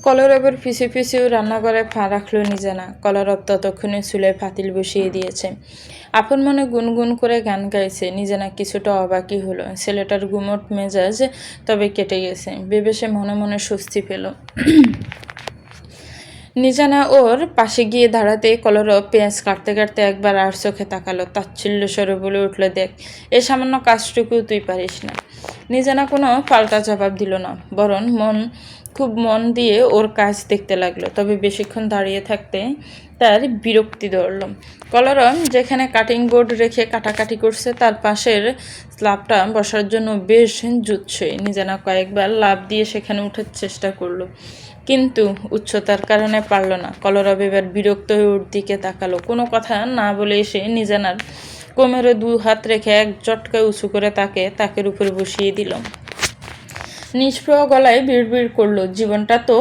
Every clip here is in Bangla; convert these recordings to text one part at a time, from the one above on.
কলরবের পিছু পিছু রান্নাঘরে পা রাখল নিজেনা। কলরব ততক্ষণে চুলায় পাতিল বসিয়ে দিয়েছে। আপন মনে গুনগুন করে গান গাইছে। নিজেনা কিছুটা অবাকই হলো। ছেলেটার গুমট মেজাজ তবে কেটে গেছে ভেবে সে মনে মনে স্বস্তি পেল। নিজানা ওর পাশে গিয়ে দাঁড়াতে কলরব পেঁয়াজ কাটতে কাটতে একবার আর চোখে তাকালো। তাচ্ছিল্য স্বরে বলে উঠল, দেখ, এ সামান্য কাজটুকু তুই পারিস না। নিজানা কোনো পাল্টা জবাব দিল না, বরং খুব মন দিয়ে ওর কাজ দেখতে লাগলো। তবে বেশিক্ষণ দাঁড়িয়ে থাকতে তার বিরক্তি ধরল। কলরব যেখানে কাটিং বোর্ড রেখে কাটাকাটি করছে তার পাশের স্ল্যাবটা বসার জন্য বেশ জুৎসই। নিজানা কয়েকবার লাফ দিয়ে সেখানে ওঠার চেষ্টা করলো, কিন্তু উচ্চতার কারণে পারল না। কলরব এবার বিরক্ত হয়ে ওর দিকে তাকালো। কোনো কথা না বলে এসে নিজানার কোমরে 2 হাত রেখে এক জটকায় উঁচু করে তাকে তাকের উপরে বসিয়ে দিল। নিষ্প্রহ গলায় বিড়বিড় করলো, জীবনটা তো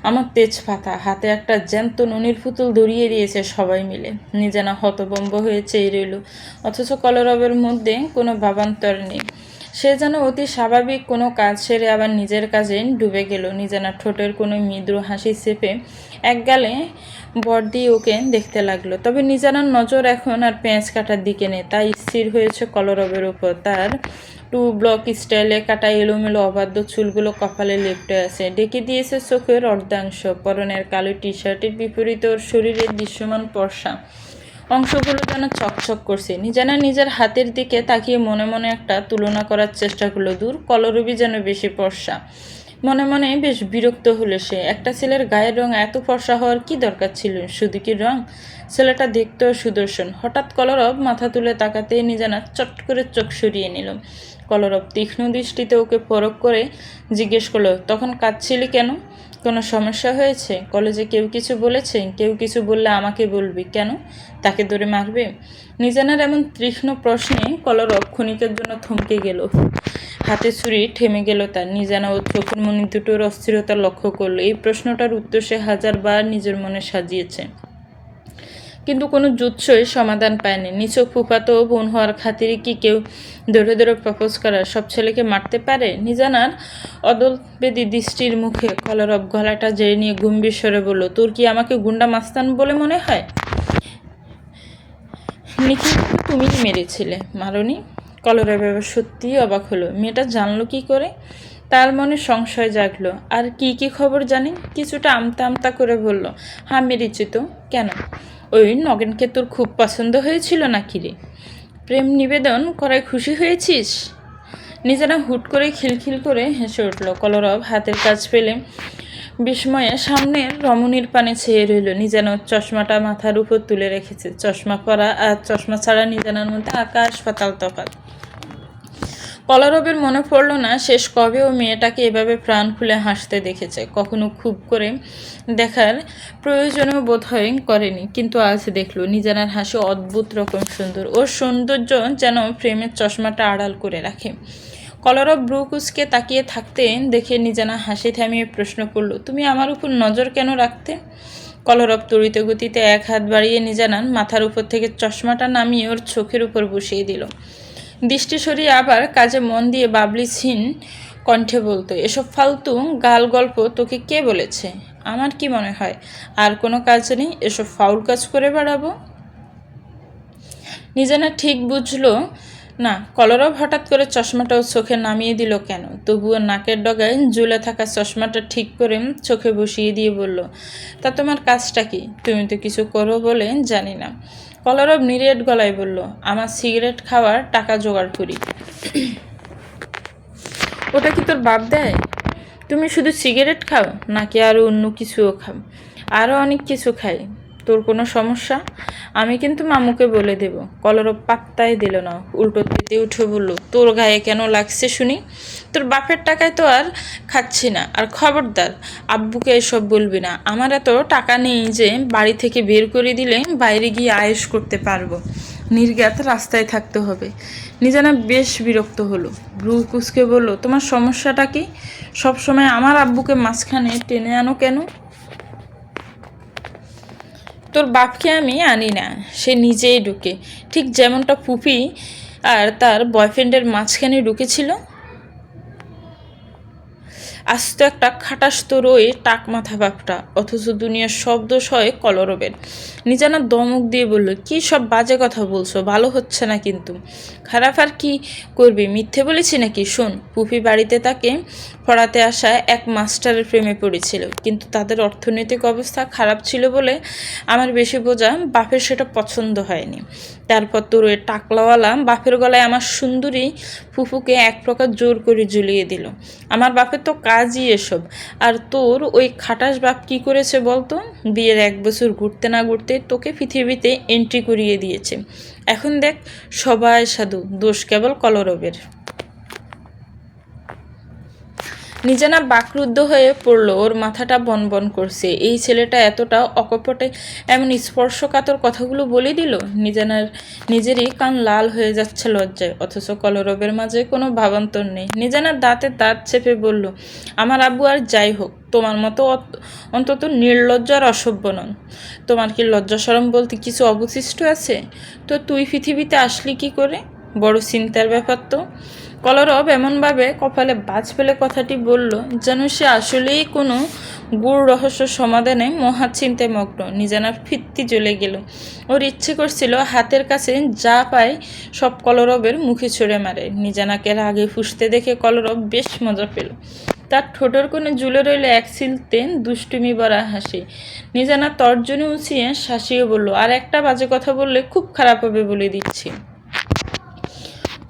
আমার তেজপাতা, হাতে একটা জ্যান্ত ননির পুতুল ধরিয়ে দিয়েছে সবাই মিলে। নিজানা হতভম্ব হয়ে চেয়ে রইল, অথচ কলরবের মধ্যে কোনো ভাবান্তর নেই। সে যেন অতি স্বাভাবিক কোনো কাজ সেরে আবার নিজের কাজে ডুবে গেল। নিজানা ঠোঁটের কোনো মৃদু হাসি চেপে এক গালে বর দিয়ে ওকে দেখতে লাগলো। তবে নিজানার নজর এখন আর পেঁয়াজ কাটার দিকে নেই, তাই স্থির হয়েছে কলরবের উপর। তার 2 ব্লক স্টাইলে কাটা এলোমেলো অবাধ্য চুলগুলো কপালে লেপ্টে আছে, ডেকে দিয়েছে চোখের অর্ধাংশ। পরনের কালো টি শার্টের বিপরীতে ওর শরীরের দৃশ্যমান পর্সা অংশগুলো যেন চকচক করছে। নিজানা নিজের হাতের দিকে তাকিয়ে মনে মনে একটা তুলনা করার চেষ্টা করলো। দূর, কলরবই যেন বেশি ফর্সা। মনে মনে বেশ বিরক্ত হলো সে। একটা ছেলের গায়ের রং এত ফর্সা হওয়ার কি দরকার ছিল? শুধু কি রং? ছেলেটা দেখতেও সুদর্শন। হঠাৎ কলরব মাথা তুলে তাকাতেই নিজানা চট করে চোখ সরিয়ে নিল। কলরব তীক্ষ্ণ দৃষ্টিতে ওকে পরখ করে জিজ্ঞেস করলো, তখন কাঁদছিলি কেন? কোনো সমস্যা হয়েছে? কলেজে কেউ কিছু বলেছে? কেউ কিছু বললে আমাকে বলবি। কেন? তাকে ধরে মারবে? নিজানার এমন তীক্ষ্ণ প্রশ্নে কলরব ক্ষণিকের জন্য থমকে গেল। হাতে ছুরি থেমে গেল তার। নিজানা ও চোখের মনি দুটোর অস্থিরতা লক্ষ্য করলো। এই প্রশ্নটার উত্তর সে 1000বার নিজের মনে সাজিয়েছে, কিন্তু কোনো জুৎসই সমাধান পায়নি। নিছক ফুফাতো বোন হওয়ার খাতিরে কি কেউ ধরে ধরে প্রপোজ করার সব ছেলেকে মারতে পারে? নিজানার অদলবেদী দৃষ্টির মুখে কলরব গলাটা জেড়ে নিয়ে গম্ভীর স্বরে বলল, তোর কি আমাকে গুন্ডা মাস্তান বলে মনে হয়? নিখিল তুমি মেরেছিলে, মারনি? কলরব এবার সত্যিই অবাক হলো। মেয়েটা জানলো কি করে? তার মনে সংশয় জাগলো। আর কি কি খবর জানি? কিছুটা আমতা আমতা করে বলল, হ্যাঁ মেরেছি তো। কেন? ওই নগেনকে তোর খুব পছন্দ হয়েছিল নাকি রে? প্রেম নিবেদন করায় খুশি হয়েছিস? নিজেরা হুট করে খিলখিল করে হেসে উঠল। কলরব হাতের কাজ ফেলে বিস্ময়ে সামনের রমণীর পানে চেয়ে রইল। নিজানোর চশমাটা মাথার উপর তুলে রেখেছে। চশমা পরা আর চশমা ছাড়া নিজানোর মধ্যে আকাশ পাতাল তফাৎ। কলরবের মনে পড়ল না শেষ কবে ও মেয়েটাকে এভাবে প্রাণ খুলে হাসতে দেখেছে। কখনো খুব করে দেখার প্রয়োজনও বোধ হয় করেনি, কিন্তু আজ দেখল নিজানার হাসি অদ্ভুত রকম সুন্দর। ওর সৌন্দর্য যেন প্রেমের চশমাটা আড়াল করে রাখে। কলরব ব্রু কুচকে তাকিয়ে থাকতে দেখে নিজানা হাসি থামিয়ে প্রশ্ন করল, তুমি আমার উপর নজর কেন রাখতে? কলরব তড়িৎ গতিতে এক হাত বাড়িয়ে নিজানার মাথার উপর থেকে চশমাটা নামিয়ে ওর চোখের উপর বসিয়ে দিল। দৃষ্টি সরিয়ে আবার কাজে মন দিয়ে বাবলিহীন কণ্ঠে বলতো, এসব ফালতু গাল গল্প তোকে কে বলেছে? আমার কি মনে হয় আর কোনো কাজ নেই, এসব ফাউল কাজ করে বেড়াবো? নিজানা ঠিক বুঝলো না কলরব হঠাৎ করে চশমাটাও চোখে নামিয়ে দিল কেন। তবুও নাকের ডগায় ঝুলে থাকা চশমাটা ঠিক করে চোখে বসিয়ে দিয়ে বলল, তা তোমার কাজটা কি? তুমি তো কিছু করো বলে জানি না। কলরব নিরেট গলায় বলল, আমার সিগারেট খাওয়ার টাকা জোগাড় করি। ওটা কি তোর বাপ দেয়? তুমি শুধু সিগারেট খাও নাকি আরও অন্য কিছুও খাও? আরও অনেক কিছু খাই। তোর কোনো সমস্যা? আমি কিন্তু মামুকে বলে দেব। কলরব পাত্তাই দিল না, উল্টো তেতে উঠে বলল, তোর গায়ে কেন লাগছে শুনি? তোর বাপের টাকায় তো আর খাচ্ছি না। আর খবরদার আব্বুকে এসব বলবি না। আমার এত টাকা নেই যে বাড়ি থেকে বের করে দিলে বাইরে গিয়ে আয়েশ করতে পারবো। নির্ঘাত রাস্তায় থাকতে হবে। নিজানা বেশ বিরক্ত হলো। ব্রু কুচকে বলল, তোমার সমস্যাটা কি? সবসময় আমার আব্বুকে মাঝখানে টেনে আনো কেন? তোর বাপকে আমি আনি না, সে নিজেই ঢুকে, ঠিক যেমনটা ফুপি আর তার বয়ফ্রেন্ডের মাঝখানে ঢুকেছিল। আস্ত একটা খাটাস তোর ওই টাক মাথা বাপটা, অথচ দুনিয়ার সব দোষ হয় কলরবের। নিজানা দমক দিয়ে বলল, কি সব বাজে কথা বলছো, ভালো হচ্ছে না কিন্তু। খারাপ আর কি করবি, মিথ্যে বলেছি নাকি? শোন, পুফি বাড়িতে তাকে পড়াতে আসা এক মাস্টারের প্রেমে পড়েছিল, কিন্তু তাদের অর্থনৈতিক অবস্থা খারাপ ছিল বলে আমার বেশি বোঝা বাপের সেটা পছন্দ হয়নি। তারপর তোর ওই টাকলাওয়ালা বাপের গলায় আমার সুন্দরী ফুফুকে এক প্রকার জোর করে ঝুলিয়ে দিল। আমার বাপের তো কাজই এসব। আর তোর ওই খাটাস বাপ কি করেছে বলতো? বিয়ের 1 বছর ঘুরতে না ঘুরতে তোকে পৃথিবীতে এন্ট্রি করিয়ে দিয়েছে। এখন দেখ, সবাই সাধু, দোষ কেবল কলরবের। নিজানা বাকরুদ্ধ হয়ে পড়ল, ওর মাথাটা বনবন করছে। এই ছেলেটা এতটা অকপটে এমন স্পর্শকাতর কথাগুলো বলে দিল। নিজেরই কান লাল হয়ে যাচ্ছে লজ্জায়, অথচ কলরবের মাঝে কোনো ভাবান্তর নেই। নিজানার দাঁতে দাঁত চেপে বলল, আমার আব্বু আর যাই হোক, তোমার মতো অন্তত নির্লজ্জ আর অসভ্য নন। তোমার কি লজ্জা শরম বলতে কিছু অবশিষ্ট আছে? তো তুই পৃথিবীতে আসলি কি করে? বড় চিন্তার ব্যাপার তো। কলরব এমনভাবে কপালে বাজ ফেলে কথাটি বলল যেন সে আসলেই কোনো গূঢ় রহস্য সমাধানে মহা চিন্তায় মগ্ন। নিজানার ফিত্তি জ্বলে গেল। ওর ইচ্ছে করছিল হাতের কাছে যা পায় সব কলরবের মুখে ছুঁড়ে মারে। নিজানাকে রাগে ফুঁসতে দেখে কলরব বেশ মজা পেল। তার ঠোঁটের কোণে ঝুলে রইল এক সিলতে দুষ্টুমি ভরা হাসি। নিজানা তর্জনী উঁচিয়ে শাসিয়ে বলল, আর একটা বাজে কথা বললে খুব খারাপ হবে বলে দিচ্ছি।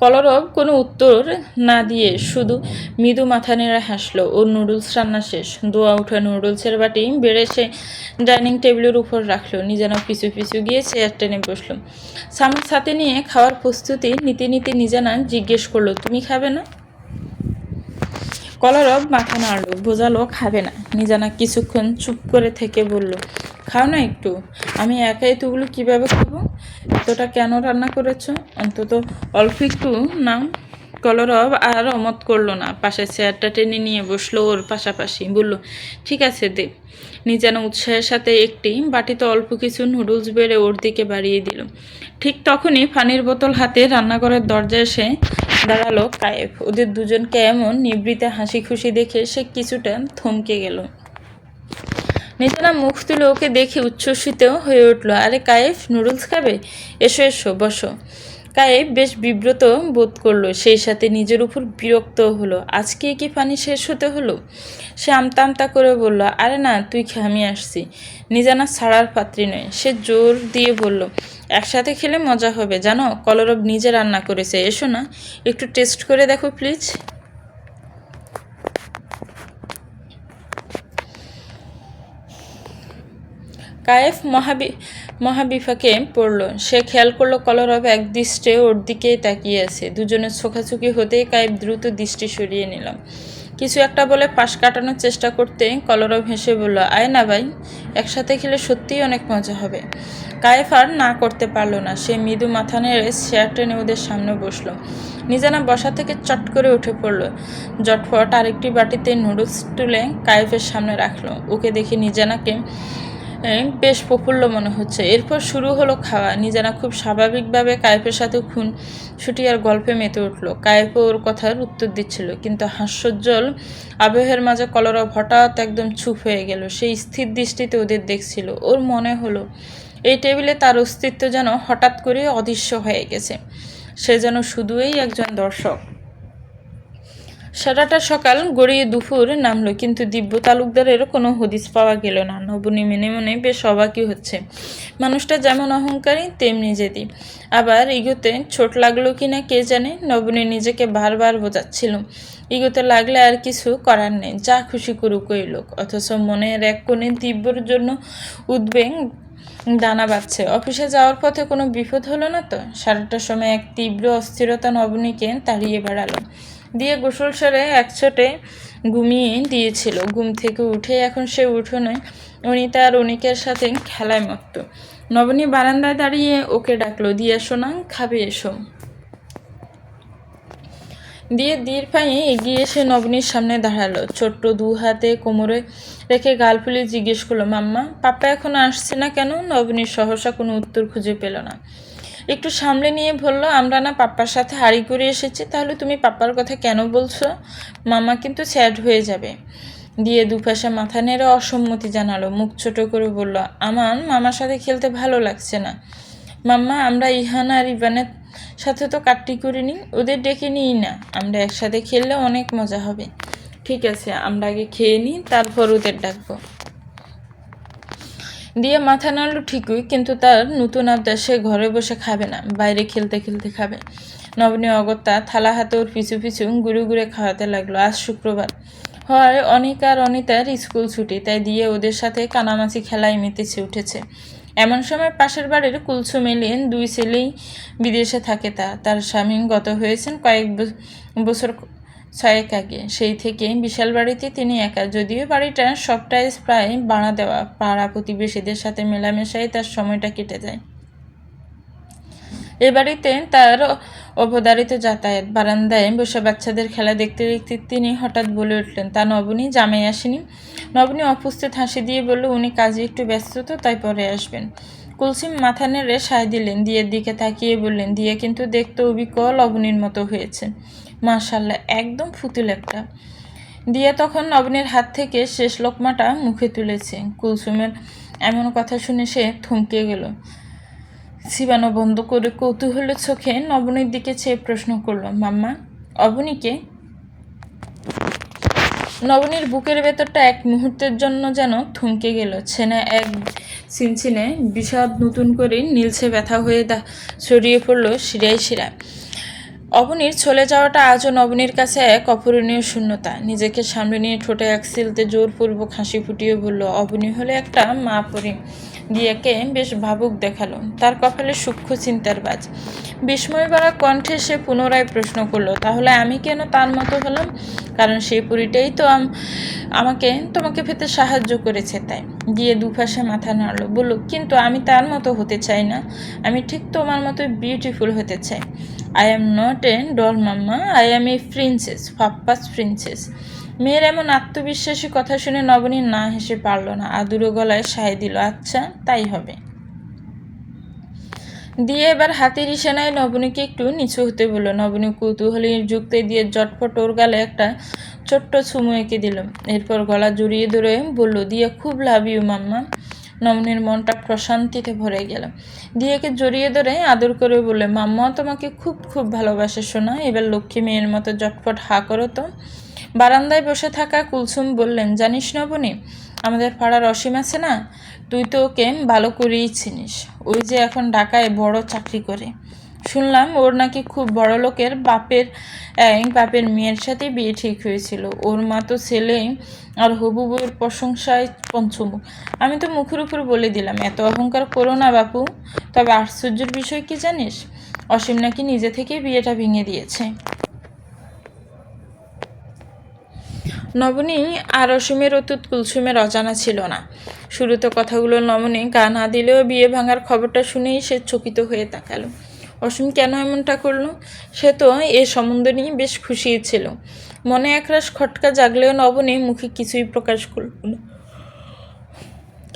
কলরব কোনো উত্তর না দিয়ে শুধু মৃদু মাথা নেড়ে হাসলো। ওর নুডলস রান্না শেষ। ধোয়া ওঠা নুডলসের বাটি বেড়ে সে ডাইনিং টেবিলের উপর রাখলো। নিজানা পিছু পিছু গিয়ে চেয়ার টেনে বসলো। সামুর সাথে নিয়ে খাওয়ার প্রস্তুতি নিতে নিতে নিজানা জিজ্ঞেস করলো, তুমি খাবে না? কলরব মাথা নাড়ল, বোঝালো খাবে না। নিজানা কিছুক্ষণ চুপ করে থেকে বলল, খাও না একটু। আমি একা এতগুলো কীভাবে খাবো? এতটা কেন রান্না করেছো? অন্তত অল্প একটু নাও। কলরব আর অমত করলো না, পাশে চেয়ারটা টেনে নিয়ে বসলো ওর পাশাপাশি। বলল, ঠিক আছে দে। নিজানা উৎসাহের সাথে একটি বাটিতে অল্প কিছু নুডলস বেড়ে ওর দিকে বাড়িয়ে দিল। ঠিক তখনই পানির বোতল হাতে রান্নাঘরের দরজায় এসে দাঁড়ালো কায়েব। ওদের দুজনকে এমন নিবৃতে হাসি খুশি দেখে সে কিছুটা থমকে গেল। নিজানা মুখ তুলে ওকে দেখে উচ্ছ্বসিত হয়ে উঠল। আরে কায়েব, নুডলস খাবে? এসো এসো, বসো। কায়েব বেশ বিব্রত বোধ করলো, সেই সাথে নিজের উপর বিরক্ত হলো। আজকে কি পানি শেষ হতে হলো? সে আমতা আমতা করে বলল, আরে না, তুই খা, আমি আসছি। নিজানা ছাড়ার পাত্রী নয়, সে জোর দিয়ে বলল, একসাথে খেলে মজা হবে জানো, কলরব নিজে রান্না করেছে, এসো না, একটু টেস্ট করে দেখো প্লিজ। কায়েফ মহাবিফাকে পড়ল। সে খেয়াল করলো কলরব একদৃষ্টে ওর দিকেই তাকিয়ে আছে। দুজনের চোখাচোখি হতেই কায়েফ দ্রুত দৃষ্টি সরিয়ে নিলাম। কিছু একটা বলে পাশ কাটানোর চেষ্টা করতে কলরব হেসে বলল, আয় না ভাই, একসাথে খেলে সত্যিই অনেক মজা হবে। কায়েফ আর না করতে পারলো না। সে মৃদু মাথা নেড়ে চেয়ার টেনে ওদের সামনে বসলো। নিজানা বসা থেকে চট করে উঠে পড়ল। জটফট আরেকটি বাটিতে নুডলস তুলে কায়েফের সামনে রাখলো। ওকে দেখে নিজানাকে বেশ প্রফুল্ল মনে হচ্ছে। এরপর শুরু হলো খাওয়া। নিজানা খুব স্বাভাবিকভাবে কায়েফের সাথে ছুটি আর গল্পে মেতে উঠল। কায়েফও ওর কথার উত্তর দিচ্ছিল, কিন্তু হাস্যোজ্জ্বল আবহের মাঝে কলরব হঠাৎ একদম চুপ হয়ে গেল। সেই স্থির দৃষ্টিতে ওদের দেখছিল। ওর মনে হলো এই টেবিলে তার অস্তিত্ব যেন হঠাৎ করে অদৃশ্য হয়ে গেছে। সে যেন শুধুই একজন দর্শক। সারাটা সকাল গড়িয়ে দুপুর নামলো, কিন্তু দিব্য তালুকদারের কোনো হদিস পাওয়া গেল না। নবনী মনে মনে বেশ অবাকই হচ্ছে। মানুষটা যেমন অহংকারী তেমনি জেদি, আবার ইগোতে ছোট লাগলো কিনা কে জানে। নবনী নিজেকে বারবার বোঝাচ্ছিল, ইগোতে লাগলে আর কিছু করার নেই, যা খুশি করুক ওই লোক। অথচ মনের এক কোণে দিব্যর জন্য উদ্বেগ দানা বাঁধছে। অফিসে যাওয়ার পথে কোনো বিপদ হলো না তো? সারাটা সময় এক তীব্র অস্থিরতা নবনীকে তাড়িয়ে বেড়ালো দিয়ে গোসল সেরে একছোটে ঘুমিয়ে দিয়েছিল। ঘুম থেকে উঠে এখন সে উঠোনে অনিতা আর অনিকের সাথে খেলায় মত্ত। নবনী বারান্দায় দাঁড়িয়ে ওকে ডাকলো, দিয়া শোনা, খাবে এসো। দিয়ে ধীর পায়ে এগিয়ে এসে নবনীর সামনে দাঁড়ালো। ছোট্ট 2 হাতে কোমরে রেখে গাল ফুলিয়ে জিজ্ঞেস করলো, মাম্মা, পাপা এখনো আসছে না কেন? নবনীর সহসা কোনো উত্তর খুঁজে পেল না। একটু সামলে নিয়ে বলল, আমরা না পাপ্পার সাথে হাঁড়ি করে এসেছি, তাহলে তুমি পাপ্পার কথা কেন বলছো? মামা কিন্তু স্যাড হয়ে যাবে। দিয়ে দুপাশে মাথা নেড়ে অসম্মতি জানালো, মুখ ছোট করে বলল, আমার মামার সাথে খেলতে ভালো লাগছে না। মাম্মা, আমরা ইহান আর ইভানের সাথে তো কাট্টি করিনি, ওদের ডেকে নিই না, আমরা একসাথে খেললে অনেক মজা হবে। ঠিক আছে, আমরা আগে খেয়ে নিই, তারপর ওদের ডাকবো। দিয়ে মাথা নাড়ল ঠিকই, কিন্তু তার নতুন আবদার সে ঘরে বসে খাবে না, বাইরে খেলতে খেলতে খাবে। নবনী অগত্যা থালা হাতে ওর পিছু পিছু ঘুরে ঘুরে খাওয়াতে লাগলো। আজ শুক্রবার হয়, অনিকা আর অনিতার স্কুল ছুটি, তাই দিয়ে ওদের সাথে কানামাছি খেলায় মেতেছে উঠেছে। এমন সময় পাশের বাড়ির কুলসুম এলেন। দুই ছেলেই বিদেশে থাকে। তার স্বামী গত হয়েছেন কয়েক বছর 6 আগে। সেই থেকে বিশাল বাড়িতে তিনি একা, যদিও বাড়িটা সবটাই প্রায় ভাড়া দেওয়া। পাড়া প্রতিবেশীদের সাথে মেলামেশায় তার সময়টা কেটে যায়। এ বাড়িতে তার অবধারিত যাতায়াত। বারান্দায় বসে বাচ্চাদের খেলা দেখতে দেখতে তিনি হঠাৎ বলে উঠলেন, তা নবনী জামাই আসেনি? নবনী অপুস্থিত হাসি দিয়ে বলল, উনি কাজে একটু ব্যস্ত তো, তাই পরে আসবেন। কুলসিম মাথা নেড়ে সায় দিলেন। দিয়ের দিকে তাকিয়ে বললেন, দিয়ে কিন্তু দেখতে অবিকল অবনীর মতো হয়েছে। মাশাআল্লাহ, একদম ফুতুল একটা। দিয়া তখন নবনীর হাত থেকে শেষ লোকমাটা মুখে তুলেছে। কুলসুমের এমন কথা শুনে সে থমকে গেল। চিবানো বন্ধ করে কৌতূহলের চোখে নবনীর দিকে চেয়ে প্রশ্ন করল, মাম্মা, অবনীকে? নবনীর বুকের ভেতরটা এক মুহূর্তের জন্য যেন থমকে গেল। ছেনে এক চিনচিনে বিষাদ নতুন করে নীলছে ব্যথা হয়ে ছড়িয়ে পড়ল শিরায় শিরায়। অবনীর চলে যাওয়াটা আজও নবনীর কাছে এক অপূরণীয় শূন্যতা। নিজেকে সামনে নিয়ে ঠোঁটে এক সিলতে জোরপূর্বক হাসি ফুটিয়ে বলল, অবনী হলে একটা মা পরি। দিয়াকে বেশ ভাবুক দেখালো। তার কপালে সূক্ষ্ম চিন্তার বাজ। বিস্ময় ভরা কণ্ঠে সে পুনরায় প্রশ্ন করলো, তাহলে আমি কেন তার মতো হলাম? কারণ সেই পরিটাই তো তোমাকে পেতে সাহায্য করেছে, তাই। দিয়ে দুপাশে মাথা নাড়ল, বলল, কিন্তু আমি তার মতো হতে চাই না। আমি ঠিক তোমার মতো বিউটিফুল হতে চাই। I am not a doll mamma, I am a princess, papa's princess. মেয়ের এমন আত্মবিশ্বাসী কথা শুনে নবনী না হেসে পারল না। আদুরো গলায় সায় দিল, আচ্ছা তাই হবে। দিয়ে এবার হাতের ইশারায় নবনীকে একটু নিচু হতে বলল। নবনী কৌতূহলীর যুক্তি দিয়ে জটফট ওর গালে একটা ছোট্ট চুমু এঁকে দিল। এরপর গলা জড়িয়ে ধরে বলল, দিয়ে খুব লাভ ইউ মাম্মা। নবনীর মনটা প্রশান্তিতে ভরে গেল। দিয়েকে জড়িয়ে ধরে আদর করে বললে, মাম্মা তোমাকে খুব খুব ভালোবাসে শোনা। এবার লক্ষ্মী মেয়ের মতো জটফট হা করো তো। বারান্দায় বসে থাকা কুলসুম বললেন, জানিস নবনী, আমাদের পাড়ার অসীম আছে না, তুই তো ওকে ভালো করেই চিনিস। ওই যে এখন ঢাকায় বড় চাকরি করে। শুনলাম ওর নাকি খুব বড় লোকের বাপের মেয়ের সাথে বিয়ে ঠিক হয়েছিল। ওর মা তো ছেলে আর হবু বউয়ের প্রশংসায় পঞ্চমুখ। আমি তো মুখের উপর বলে দিলাম, এত অহংকার করো না বাপু। তবে আশ্চর্যের বিষয় কি জানিস, অসীম নাকি নিজে থেকে বিয়েটা ভেঙে দিয়েছে। নবনী আর অসীমের অতীত কুলসুমের অজানা ছিল না। শুরুতে কথাগুলো নবনী গা না দিলেও বিয়ে ভাঙার খবরটা শুনেই সে চকিত হয়ে তাকালো। অসীম কেন এমনটা করলো? সে তো এ সম্বন্ধ নিয়ে বেশ খুশি ছিল। মনে একরাশ খটকা জাগলেও নবনী মুখে কিছুই প্রকাশ করল না।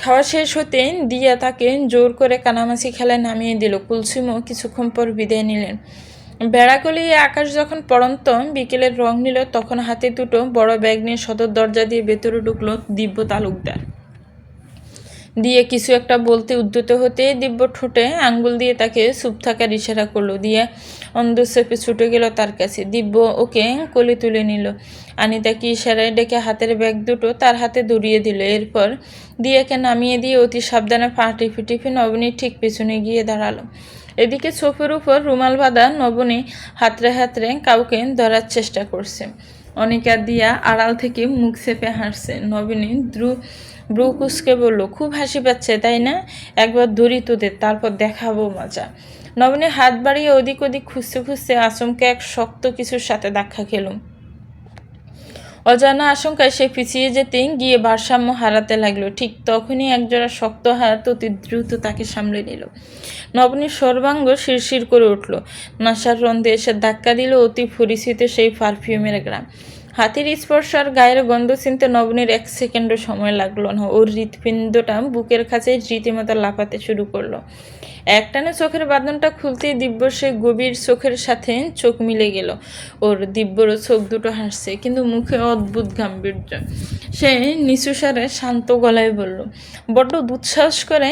খাওয়া শেষ হতে দিয়া তাকে জোর করে কানামাছি খেলায় নামিয়ে দিল। কুলসুমও কিছুক্ষণ পর বিদায় নিলেন। বেড়া গলিয়ে আকাশ যখন পড়ন্ত বিকেলের রং নিল, তখন হাতে দুটো বড় ব্যাগ নিয়ে সদর দরজা দিয়ে ভেতরে ঢুকলো দিব্য তালুকদার। দিয়ে কিছু একটা বলতে উদ্যত হতে দিব্য ঠোঁটে আঙ্গুল দিয়ে তাকে চুপ থাকার ইশারা করলো। দিয়ে অন্ধচেপে ছুটে গেল তার কাছে। দিব্য ওকে কোলে তুলে নিল। আনিতাকে ইশারায় ডেকে হাতের ব্যাগ দুটো তার হাতে ধরিয়ে দিল। এরপর দিয়াকে নামিয়ে দিয়ে অতি সাবধানে পা টিপে টিপে নবনীর ঠিক পেছনে গিয়ে দাঁড়ালো। এদিকে চোখের উপর রুমাল বাঁধা নবনী হাতড়ে হাতড়ে কাউকে ধরার চেষ্টা করছে। অনিকা দিয়া আড়াল থেকে মুখ চেপে হাসছে। নবনী ব্রু কুচকে বলল, খুব হাসি পাচ্ছে তাই না? একবার ধরি তোদের, তারপর দেখাবো মজা। নবনী হাত বাড়িয়ে ওদিক ওদিক খুঁজতে খুঁজতে আচমকে এক শক্ত কিছুর সাথে ধাক্কা খেল। অজানা আশঙ্কায় সে পিছিয়ে যেতেই গিয়ে ভারসাম্য হারাতে লাগলো। ঠিক তখনই একজোড়া শক্ত হাত অতি দ্রুত তাকে সামলে নিল। নবনীর সর্বাঙ্গ শিরশির করে উঠল। নাসার রন্ধে এসে ধাক্কা দিল অতি পরিচিত সেই পারফিউমের গ্রাম। হাতের স্পর্শ আর গায়ের গন্ধ চিনতে নবনীর 1 সেকেন্ডও সময় লাগলো না। ওর হৃৎপিণ্ডটা বুকের কাছে রীতিমতো লাফাতে শুরু করলো। একটানে চোখের বাঁধনটা খুলতেই দিব্য সে গভীর চোখের সাথে চোখ মিলে গেল। ওর দিব্যরও চোখ দুটো হাসছে, কিন্তু মুখে অদ্ভুত গাম্ভীর্য। সে নিচু স্বরে শান্ত গলায় বলল, বড্ড দুঃসাহস করে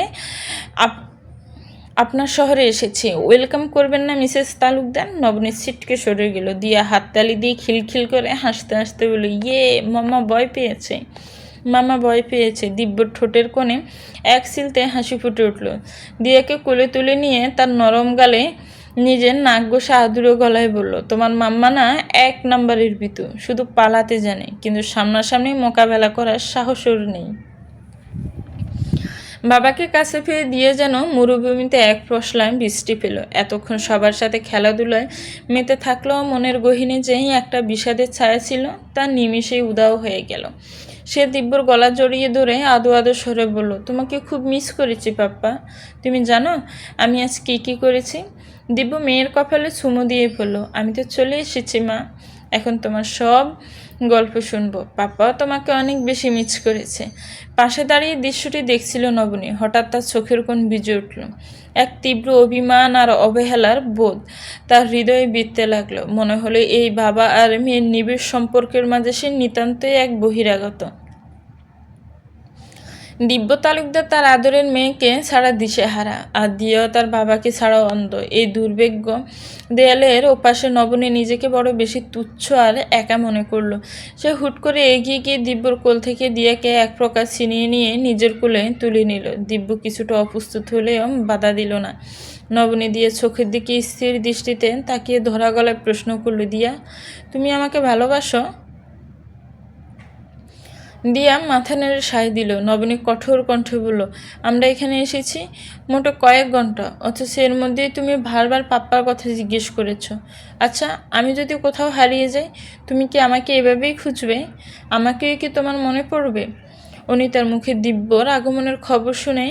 আপনার শহরে এসেছি, ওয়েলকাম করবেন না মিসেস তালুকদার? নবনীর ছিটকে সরে গেল। দিয়া হাততালি দিয়ে খিলখিল করে হাসতে হাসতে বলল, ইয়ে মামা ভয় পেয়েছে, মামা ভয় পেয়েছে। দিব্যর ঠোঁটের কোণে এক সিলতে হাসি ফুটে উঠল। দিয়াকে কোলে তুলে নিয়ে তার নরম গালে নিজের নাক ঘষে আদুরে গলায় বলল, তোমার মাম্মা না 1 নাম্বারের ভীতু, শুধু পালাতে জানে, কিন্তু সামনাসামনি মোকাবেলা করার সাহস ওর নেই। বাবাকে কাছে পেয়ে দিয়ে যেন মরুভূমিতে এক পশলায় বৃষ্টি পেল। এতক্ষণ সবার সাথে খেলাধুলায় মেতে থাকলেও মনের গহীনে যেই একটা বিষাদের ছায়া ছিল, তা নিমিষেই উদাও হয়ে গেল। সে দিব্যর গলা জড়িয়ে ধরে আদো আদো সরে বলল, তোমাকে খুব মিস করেছি পাপ্পা। তুমি জানো আমি আজ কী করেছি? দিব্য মেয়ের কপালে চুমু দিয়ে বলল, আমি তো চলে এসেছি মা, এখন তোমার সব গল্প শুনবো। পাপ্পাও তোমাকে অনেক বেশি মিস করেছে। পাশে দাঁড়িয়ে দৃশ্যটি দেখছিল নবনী। হঠাৎ তার চোখের কোণ ভিজে উঠল। এক তীব্র অভিমান আর অবহেলার বোধ তার হৃদয়ে বিঁধতে লাগলো। মনে হলো এই বাবা আর মেয়ের নিবিড় সম্পর্কের মাঝে সে নিতান্তই এক বহিরাগত। দিব্য তালুকদার তার আদরের মেয়েকে ছাড়া দিশেহারা, আর দিয়েও তার বাবাকে ছাড়া অন্ধ। এই দুর্ভাগ্য দেয়ালের ওপাশে নবনী নিজেকে বড় বেশি তুচ্ছ আর একা মনে করলো। সে হুট করে এগিয়ে গিয়ে দিব্যর কোল থেকে দিয়াকে এক প্রকার ছিনিয়ে নিয়ে নিজের কোলে তুলে নিল। দিব্য কিছুটা অপ্রস্তুত হলেও বাধা দিল না। নবনী দিয়ে চোখের দিকে স্থির দৃষ্টিতে তাকিয়ে ধরা গলায় প্রশ্ন করল, দিয়া তুমি আমাকে ভালোবাসো? দিয়া মাথা নেড়ে সায় দিল। নবনী কঠোর কণ্ঠে বলল, আমরা এখানে এসেছি মোটে কয়েক ঘন্টা, অথচ এর মধ্যেই তুমি বারবার পাপ্পার কথা জিজ্ঞেস করেছ। আচ্ছা, আমি যদি কোথাও হারিয়ে যাই, তুমি কি আমাকে এভাবেই খুঁজবে? আমাকেই কি তোমার মনে পড়বে? অনিতার মুখে দিব্যর আগমনের খবর শুনে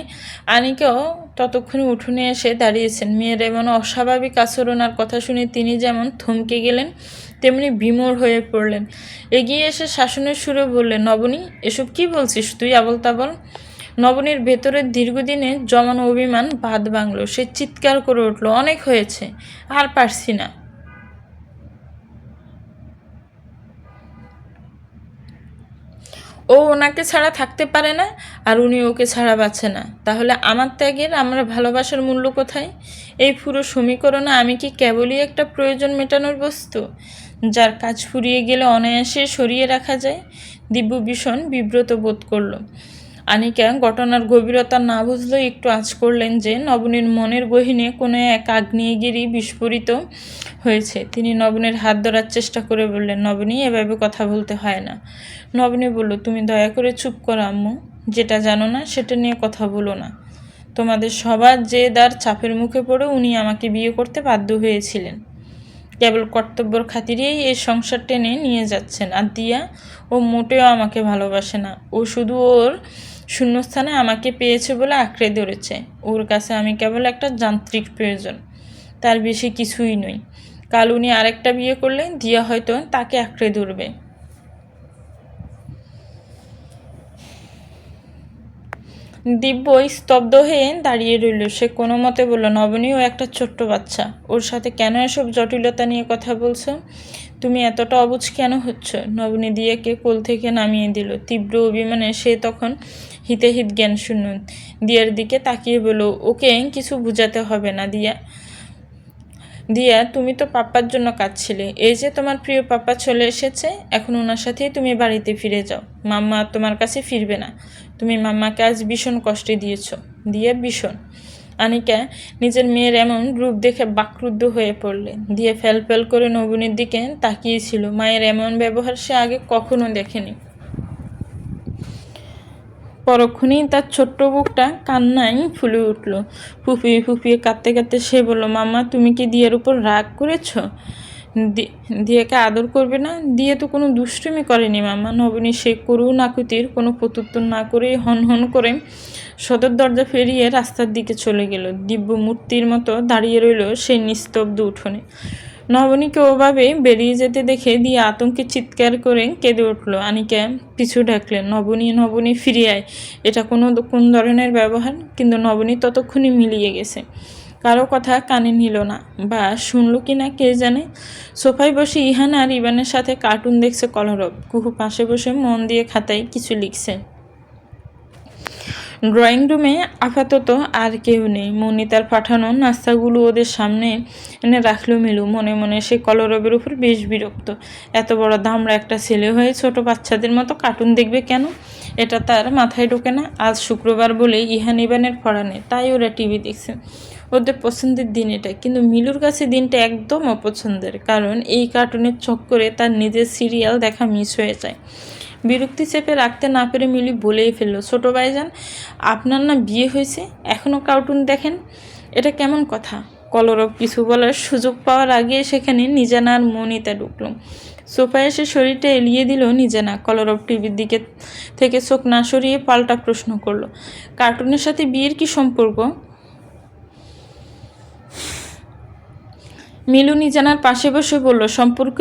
আনিকাও ততক্ষণে উঠোনে এসে দাঁড়িয়েছেন। মেয়ের এমন অস্বাভাবিক আচরণ আর কথা শুনে তিনি যেমন থমকে গেলেন, তেমনি বিমূঢ় হয়ে পড়লেন। এগিয়ে এসে শাসনের সুরে বললেন, নবনী, এসব কি বলছিস তুই আবল তাবল? নবনীর ভেতরের দীর্ঘদিনে জমানো অভিমান বাদ ভাঙল। সে চিৎকার করে উঠল, অনেক হয়েছে, আর পারছি না। ও ওনাকে ছাড়া থাকতে পারে না, আর উনি ওকে ছাড়া বাঁচে না। তাহলে আমার ত্যাগের, আমার ভালোবাসার মূল্য কোথায়? এই পুরো সমীকরণে আমি কি কেবলই একটা প্রয়োজন মেটানোর বস্তু, যার কাজ ফুরিয়ে গেলে অনায়াসে সরিয়ে রাখা যায়? দিব্য ভীষণ বিব্রত বোধ করল। আনিকা ঘটনার গভীরতা না বুঝলেও একটু আঁচ করলেন যে নবনীর মনের গহীনে কোনো এক আগ্নেয়গিরি বিস্ফোরিত হয়েছে। তিনি নবনীর হাত ধরার চেষ্টা করে বললেন, নবনী, এভাবে কথা বলতে হয় না। নবনী বলল, তুমি দয়া করে চুপ করো আম্মু, যেটা জানো না সেটা নিয়ে কথা বলো না। তোমাদের সবার জেদ চাপের মুখে পড়ে উনি আমাকে বিয়ে করতে বাধ্য হয়েছিলেন। কেবল কর্তব্যর খাতিরেই এই সংসার টেনে নিয়ে যাচ্ছেন। আর দিয়া, ও মোটেও আমাকে ভালোবাসে না। ও শুধু ওর শূন্যস্থানে আমাকে পেয়েছে বলে আঁকড়ে ধরেছে। ওর কাছে আমি কেবল একটা যান্ত্রিক প্রয়োজন, তার বেশি কিছুই নই। কাল উনি আরেকটা বিয়ে করলে দিয়া হয়তো তাকে আঁকড়ে ধরবে। দিব্য স্তব্ধ হয়ে দাঁড়িয়ে রইল। সে কোনো মতে বলল, নবনীও একটা ছোট্ট বাচ্চা, ওর সাথে কেন এসব জটিলতা নিয়ে কথা বলছো? তুমি এতটা অবুঝ কেন হচ্ছ? নবনী দিয়াকে কোল থেকে নামিয়ে দিল। তীব্র অভিমানে সে তখন হিতে জ্ঞান শূন্য দিয়ার দিকে তাকিয়ে বলল, ওকে কিছু বুঝাতে হবে না দিয়া। দিয়া, তুমি তো পাপ্পার জন্য কাঁদছিলে। এই যে তোমার প্রিয় পাপ্পা চলে এসেছে, এখন ওনার সাথেই তুমি বাড়িতে ফিরে যাও। মাম্মা তোমার কাছে ফিরবে না। তুমি মাম্মাকে আজ ভীষণ কষ্টে দিয়েছ। দিয়া, ভীষণ। আনিকা নিজের মেয়ের এমন রূপ দেখে বাকরুদ্ধ হয়ে পড়লেন। দিয়ে ফেল করে নবনীর দিকে তাকিয়েছিল। মায়ের এমন ব্যবহার সে আগে কখনো দেখেনি। পরক্ষণেই তার ছোট্ট বুকটা কান্নায় ফুলে উঠল। ফুপিয়ে ফুপিয়ে কাঁদতে কাঁদতে সে বলল, মাম্মা, তুমি কি দিয়ের উপর রাগ করেছ? দিয়েকে আদর করবে না? দিয়ে তো কোনো দুষ্টুমি করেনি মাম্মা। নবনী সে করুণ আকুতির কোনো প্রত্যুত্তর না করেই হন করে সদর দরজা ফেরিয়ে রাস্তার দিকে চলে গেল। দিব্য মূর্তির মতো দাঁড়িয়ে রইল সেই নিস্তব্ধ উঠোনে। নবনীকে ওভাবে বেরিয়ে যেতে দেখে দিয়ে আতঙ্কে চিৎকার করে কেঁদে উঠল। আনিকা পিছু ডাকলেন, নবনী নবনী ফিরে আয়। এটা কোন ধরনের ব্যবহার? কিন্তু নবনী ততক্ষণই মিলিয়ে গেছে, কারো কথা কানে নিল না, বা শুনলো কি না কে জানে। সোফায় বসে ইহান আর ইবানের সাথে কার্টুন দেখছে কলরব। কুহু পাশে বসে মন দিয়ে খাতায় কিছু লিখছে। ড্রয়িং রুমে আপাতত আর কেউ নেই। মনিতার পাঠানো নাস্তাগুলো ওদের সামনে এনে রাখলো মিলু। মনে মনে সে কলরবের উপর বেশ বিরক্ত। এত বড় দামড়া একটা ছেলে হয়ে ছোট বাচ্চাদের মতো কার্টুন দেখবে কেন? এটা তার মাথায় ঢোকে না। আজ শুক্রবার বলে ইহান ইবানের পড়া নেই, তাই ওরা টিভি দেখছে। ওদের পছন্দের দিন এটা, কিন্তু মিলুর কাছে দিনটা একদম অপছন্দের, কারণ এই কার্টুনের চক্করে তার নিজের সিরিয়াল দেখা মিস হয়ে যায়। বিরক্তি চেপে রাখতে না পেরে মিলি বলেই ফেললো, ছোটো ভাইজান, আপনার না বিয়ে হয়েছে, এখনও কার্টুন দেখেন? এটা কেমন কথা? কলরব কিছু বলার সুযোগ পাওয়ার আগে সেখানে নিজানা আর মনিতা ঢুকলো। সোফায় এসে শরীরটা এলিয়ে দিল নিজানা। কলরব টিভির দিকে থেকে চোখ না সরিয়ে পাল্টা প্রশ্ন করলো, কার্টুনের সাথে বিয়ের কি সম্পর্ক? মিলু নিজানার পাশে বসে বলল, সম্পর্ক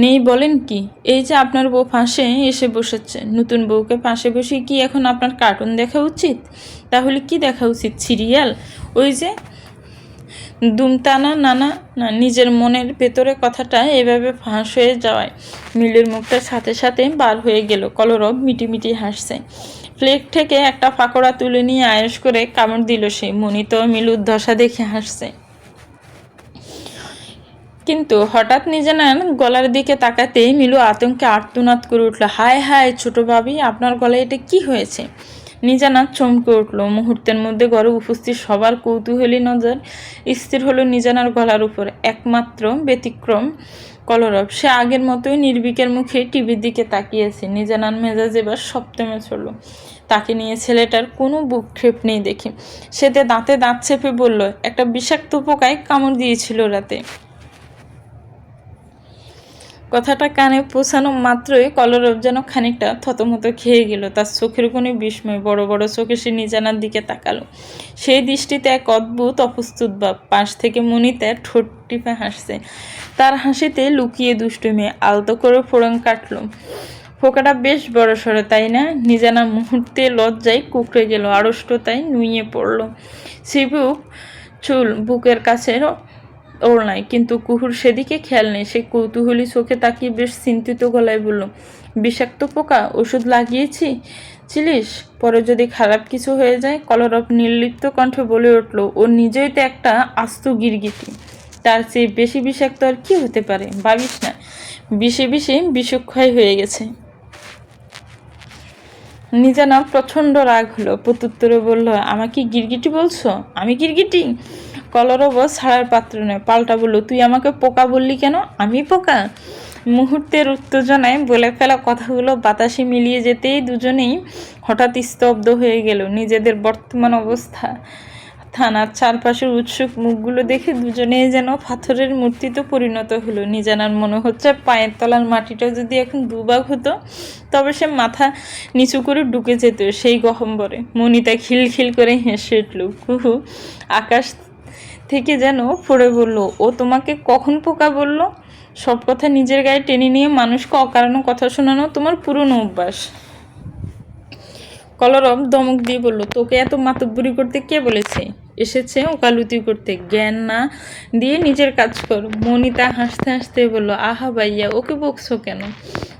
নেই বলেন কি? এই যে আপনার বউ পাশে এসে বসেছে, নতুন বউকে পাশে বসে কি এখন আপনার কার্টুন দেখা উচিত? তাহলে কি দেখা উচিত? সিরিয়াল? ওই যে দুমতানা নানা? না, নিজের মনের ভেতরে কথাটা এভাবে ফাঁস হয়ে যাওয়ায় মিলুর মুখটা সাথে সাথে বার হয়ে গেল। কলরব মিটিমিটি হাসছে। প্লেট থেকে একটা পাকোড়া তুলে নিয়ে আয়েশ করে কামড় দিল সে। মনিত মিলুর দশা দেখে হাসছে, কিন্তু হঠাৎ নিজানার গলার দিকে তাকাতেই মিলু আতঙ্কে আর্তনাদ করে উঠল, হায় হায় ছোট ভাবি, আপনার গলায় এটা কি হয়েছে? নিজানা চমকে উঠল। মুহূর্তের মধ্যে ঘরে উপস্থিত সবার কৌতূহলী নজর স্থির হলো নিজানার গলার উপর। একমাত্র ব্যতিক্রম কলরব। সে আগের মতোই নির্বিকের মুখে টিভির দিকে তাকিয়েছে। নিজানার মেজাজ এবার সপ্তমে চলল। তাকে নিয়ে ছেলেটার কোনো বুকক্ষেপ নেই দেখে সে দাঁতে দাঁত চেপে বলল, একটা বিষাক্ত পোকায় কামড় দিয়েছিল রাতে। কথাটা কানে পৌঁছানো মাত্রই কলরব যেন খানিকটা থতমত খেয়ে গেল। তার চোখের কোণে বিস্ময়। বড় বড় চোখে সে নিজানার দিকে তাকালো। সেই দৃষ্টিতে এক অদ্ভুত অপ্রস্তুত ভাব। পাশ থেকে মনিতা ঠোঁট টিপে হাসছে। তার হাসিতে লুকিয়ে দুষ্টুমি। আলতো করে ফোড়ন কাটল। ফোকাটা বেশ বড় সড়ো, তাই না? নিজানা মুহূর্তে লজ্জায় কুকড়ে গেল, আড়ষ্টতায় নুইয়ে পড়ল। চিবুক চুল বুকের কাছে ওড়নায়, কিন্তু কুহুর সেদিকে খেয়াল নেই। সে কৌতূহলী চোখে তাকিয়ে বেশ চিন্তিত গলায় বলল, বিষাক্ত পোকা? ওষুধ লাগিয়েছি ছিলিস? পরে যদি খারাপ কিছু হয়ে যায়? কলরব নির্লিপ্ত কণ্ঠে বলে উঠল, ও নিজেই তো একটা আস্ত গিরগিটি, তার চেয়ে বেশি বিষাক্ত আর কি হতে পারে? ভাবিস না বিষে বিষে বিষক্ষয় হয়ে গেছে। নিজানা প্রচণ্ড রাগ হলো। প্রত্যুত্তরে বলল, আমাকে গিরগিটি বলছো? আমি গিরগিটি? কলরব ছাড়ার পাত্র নয়, পাল্টা বলল, তুই আমাকে পোকা বললি কেন? আমি পোকা? মুহূর্তের উত্তেজনায় বলে ফেলা কথাগুলো বাতাসে মিলিয়ে যেতেই দুজনেই হঠাৎ স্তব্ধ হয়ে গেল। নিজেদের বর্তমান অবস্থা, থানার চারপাশের উৎসুক মুখগুলো দেখে দুজনেই যেন পাথরের মূর্তিতে পরিণত হলো। নিজানার মনে হচ্ছে পায়ের তলার মাটিটা যদি এখন দুভাগ হতো, তবে সে মাথা নিচু করে ঢুকে যেত সেই গহ্বরে। মনিতা খিলখিল করে হেসে উঠল। কুহু আকাশ থেকে যেন পড়ে বলল, ও তোমাকে কখন পোকা বলল? সব কথা নিজের গায়ে টেনে নিয়ে মানুষকে অকারণে কথা শোনানো তোমার পুরনো অভ্যাস। কলরব ধমক দিয়ে বলল, তোকে এত মাতব্বরি করতে কে বলেছে? এসেছে ওকালতি করতে, জ্ঞান না দিয়ে নিজের কাজ কর। মনিতা হাসতে হাসতে বলল, আহা ভাইয়া, ওকে বকছো কেন?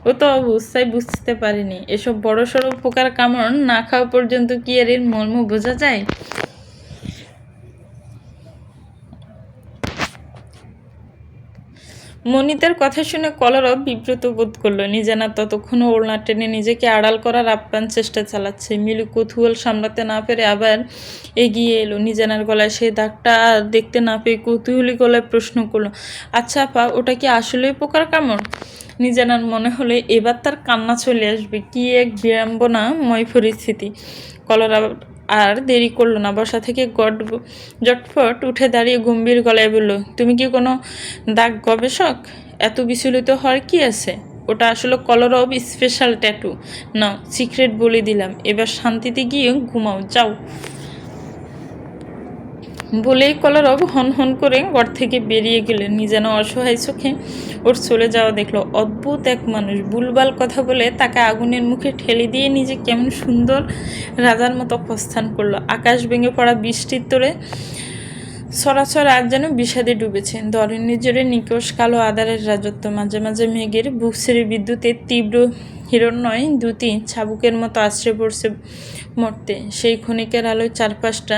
ও তো অবস্থায় বুঝতে পারেনি। এসব বড় সড়ো পোকার কামড় না খাওয়া পর্যন্ত কি আর এর মর্ম বোঝা যায়? মনিতার কথা শুনে কলরব বিব্রত বোধ করলো। নিজানা ততক্ষণও ওড়না টেনে নিজেকে আড়াল করার আপ্রাণ চেষ্টা চালাচ্ছে। মিলু কৌতূহল সামলাতে না পেরে আবার এগিয়ে এলো। নিজানার গলায় সেই দাগটা আর দেখতে না পেয়ে কৌতূহলী গলায় প্রশ্ন করলো, আচ্ছা আপা, ওটা কি আসলেই পোকার কামড়? নিজানার মনে হলে এবার তার কান্না চলে আসবে। কি এক বিড়ম্বনাময় পরিস্থিতি! কলরব আর দেরি করলো না। বসা থেকে জটফট উঠে দাঁড়িয়ে গম্ভীর গলায় বলল, তুমি কি কোনো দাগ গবেষক? এত বিচলিত হওয়ার কি আছে? ওটা আসলে কলরব স্পেশাল ট্যাটু। নাও, সিক্রেট বলে দিলাম, এবার শান্তিতে গিয়ে ঘুমাও, যাও। বলেই কলরব হন হন করে ঘর থেকে বেরিয়ে গেলেন। যেন অসহায় চোখে ওর চলে যাওয়া দেখলো। অদ্ভুত এক মানুষ, ভুলভাল কথা বলে তাকে আগুনের মুখে ঠেলে দিয়ে নিজে কেমন সুন্দর রাজার মতো প্রস্থান করলো। আকাশ ভেঙে পড়া বৃষ্টির তোরে সরাসর আজ যেন বিষাদে ডুবেছে। ধরণীর জোরে নিকষ কালো আধারের রাজত্ব, মাঝে মাঝে মেঘের বুক ছেড়ে বিদ্যুতের তীব্র হিরণ্ময় দুটি ছাবুকের মতো আশ্রে পড়ছে মরতে। সেই ক্ষণিকের আলোয় চারপাশটা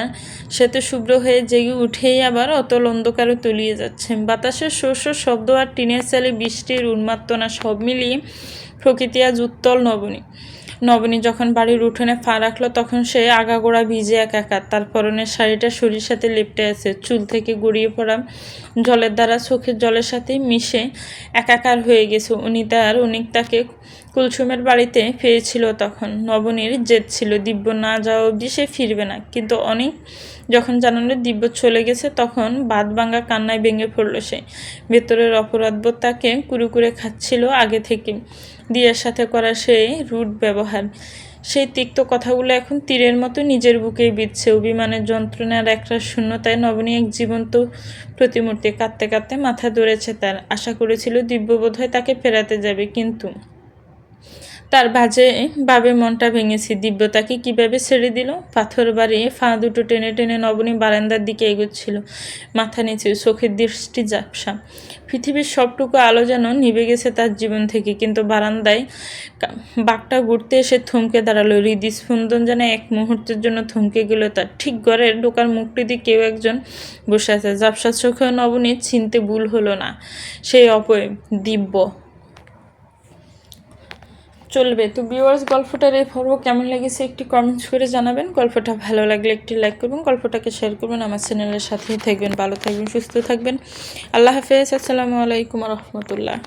শ্বেত শুভ্র হয়ে জেগে উঠেই আবার অতল অন্ধকারে তলিয়ে যাচ্ছে। বাতাসের শস্য শব্দ আর টিনের চালে বৃষ্টির উন্মাত্তনা সব মিলিয়ে প্রকৃতি আজ উত্তল নবনী যখন বাড়ির উঠোনে পা রাখলো তখন সে আগাগোড়া ভিজে একাকার। তার পরনের শাড়িটা শরীর সাথে লেপ্টে আছে, চুল থেকে গড়িয়ে পড়া জলের দ্বারা চোখের জলের সাথে মিশে একাকার হয়ে গেছে। অনিক তাকে কুলসুমের বাড়িতে পেয়েছিল তখন। নবনীর জেদ ছিল দিব্য না যাওয়া অবধি সে ফিরবে না, কিন্তু অনেক যখন জানালো দিব্য চলে গেছে তখন বাঁধ ভাঙা কান্নায় ভেঙে পড়ল সে। ভেতরের অপরাধবোধ তাকে কুড়ে খাচ্ছিল আগে থেকে। দিয়ার সাথে করা সেই রুট ব্যবহার, সেই তিক্ত কথাগুলো এখন তীরের মতো নিজের বুকেই বিঁধছে। অভিমানের যন্ত্রণার একটা শূন্যতায় নবনী এক জীবন্ত প্রতিমূর্তি। কাঁদতে কাঁদতে মাথা ধরেছে তার। আশা করেছিল দিব্য বোধহয় তাকে ফেরাতে যাবে, কিন্তু তার ভাবে মনটা ভেঙেছে। দিব্য তাকে কীভাবে ছেড়ে দিল। পাথর বাড়িয়ে ফা দুটো টেনে টেনে নবনী বারান্দার দিকে এগোচ্ছিল, মাথা নিচে, চোখের দৃষ্টি ঝাপসা। পৃথিবীর সবটুকু আলো যেন নিভে গেছে তার জীবন থেকে। কিন্তু বারান্দায় বাঘটা ঘুরতে এসে থমকে দাঁড়ালো। হৃদস্পন্দন যেন এক মুহূর্তের জন্য থমকে গেল তার। ঠিক ঘরের ঢোকার মুখটি দিয়ে কেউ একজন বসে আছে। ঝাপসা চোখে নবনীর চিনতে ভুল হলো না, সেই অপয় দিব্য। চলবে তো ভিউয়ার্স, গল্পটার এই পর্ব কেমন লেগেছে একটি কমেন্টস করে জানাবেন। গল্পটা ভালো লাগলে একটি লাইক করবেন, গল্পটাকে শেয়ার করবেন, আমার চ্যানেলের সাথেই থাকবেন। ভালো থাকবেন, সুস্থ থাকবেন। আল্লাহ হাফেজ। আসসালামু আলাইকুম রহমতুল্লাহ।